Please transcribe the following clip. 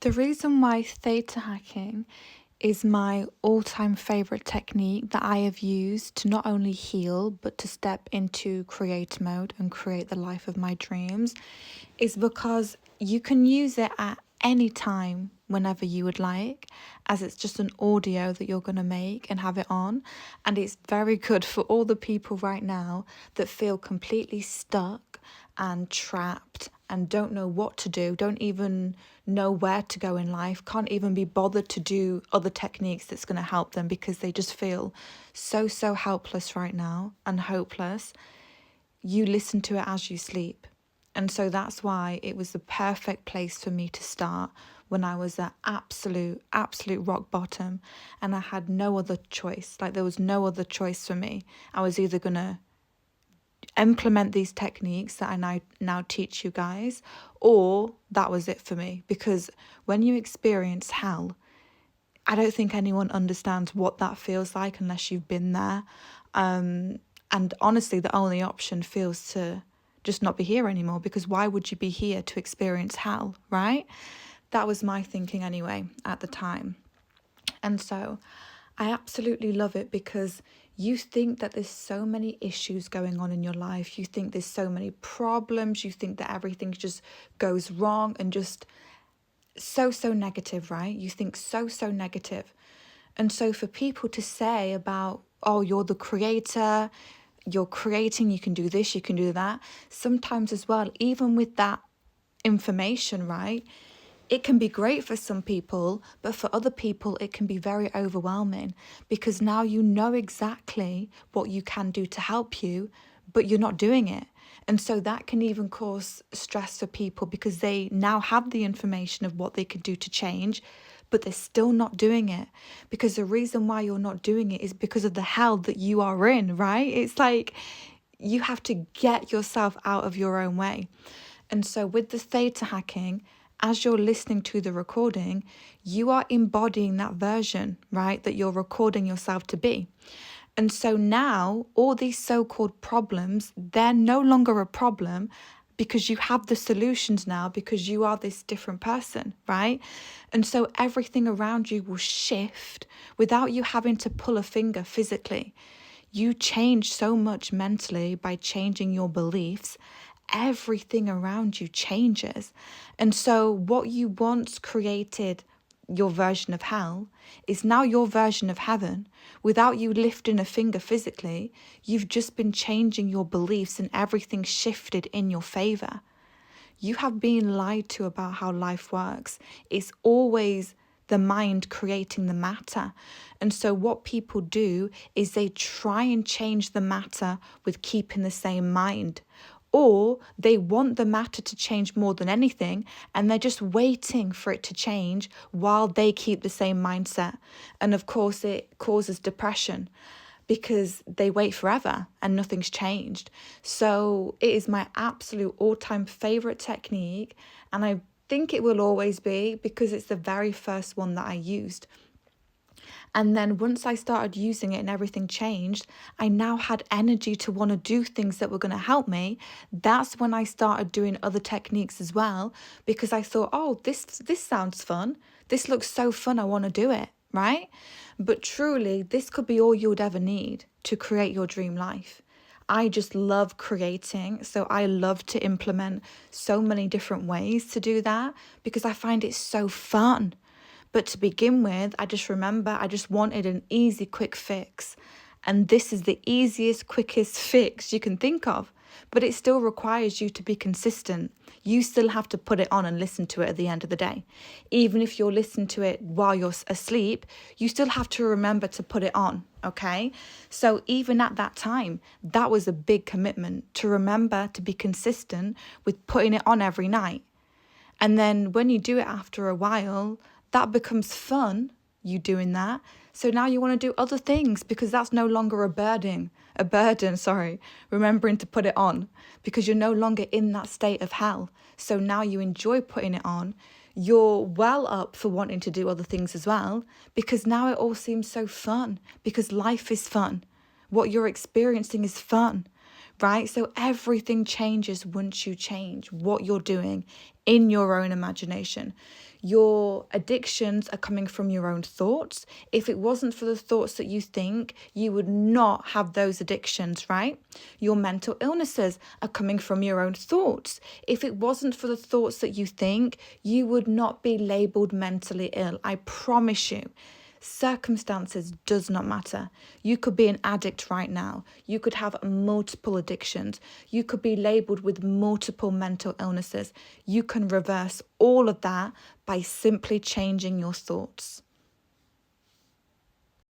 The reason why theta hacking is my all-time favorite technique that I have used to not only heal but to step into create mode and create the life of my dreams is because you can use it at any time whenever you would like, as it's just an audio that you're going to make and have it on. And it's very good for all the people right now that feel completely stuck and trapped and don't know what to do, don't even know where to go in life, can't even be bothered to do other techniques that's going to help them because they just feel so helpless right now and hopeless. You listen to it as you sleep. And so that's why it was the perfect place for me to start when I was at absolute rock bottom and I had no other choice. Like, there was no other choice for me. I was either going to implement these techniques that I now teach you guys, or that was it for me. Because when you experience hell, I don't think anyone understands what that feels like unless you've been there. And honestly, the only option feels to just not be here anymore, because why would you be here to experience hell, right? That was my thinking anyway at the time. And so I absolutely love it because you think that there's so many issues going on in your life. You think there's so many problems. You think that everything just goes wrong and just so negative, right? You think so negative. And so for people to say about, oh, you're the creator, you're creating, you can do this, you can do that. Sometimes as well, even with that information, right? It can be great for some people, but for other people, it can be very overwhelming because now you know exactly what you can do to help you, but you're not doing it. And so that can even cause stress for people because they now have the information of what they could do to change, but they're still not doing it. Because the reason why you're not doing it is because of the hell that you are in, right? It's like you have to get yourself out of your own way. And so with the theta hacking, as you're listening to the recording, you are embodying that version, right, that you're recording yourself to be. And so now all these so-called problems, they're no longer a problem because you have the solutions now, because you are this different person, right? And so everything around you will shift without you having to pull a finger physically. You change so much mentally by changing your beliefs. Everything around you changes. And so what you once created, your version of hell, is now your version of heaven. Without you lifting a finger physically, you've just been changing your beliefs and everything shifted in your favor. You have been lied to about how life works. It's always the mind creating the matter. And so what people do is they try and change the matter with keeping the same mind. Or they want the matter to change more than anything, and they're just waiting for it to change while they keep the same mindset. And of course, it causes depression because they wait forever and nothing's changed. So it is my absolute all-time favorite technique, and I think it will always be because it's the very first one that I used. And then once I started using it and everything changed, I now had energy to want to do things that were going to help me. That's when I started doing other techniques as well, because I thought, oh, this sounds fun. This looks so fun. I want to do it, right? But truly, this could be all you would ever need to create your dream life. I just love creating, so I love to implement so many different ways to do that because I find it so fun. But to begin with, I just wanted an easy, quick fix. And this is the easiest, quickest fix you can think of. But it still requires you to be consistent. You still have to put it on and listen to it at the end of the day. Even if you're listening to it while you're asleep, you still have to remember to put it on, okay? So even at that time, that was a big commitment to remember to be consistent with putting it on every night. And then when you do it after a while, that becomes fun, you doing that. So now you want to do other things because that's no longer a burden, remembering to put it on because you're no longer in that state of hell. So now you enjoy putting it on. You're well up for wanting to do other things as well because now it all seems so fun because life is fun. What you're experiencing is fun, right? So everything changes once you change what you're doing in your own imagination. Your addictions are coming from your own thoughts. If it wasn't for the thoughts that you think, you would not have those addictions, right? Your mental illnesses are coming from your own thoughts. If it wasn't for the thoughts that you think, you would not be labeled mentally ill. I promise you. Circumstances does not matter. You could be an addict right now. You could have multiple addictions. You could be labeled with multiple mental illnesses. You can reverse all of that by simply changing your thoughts.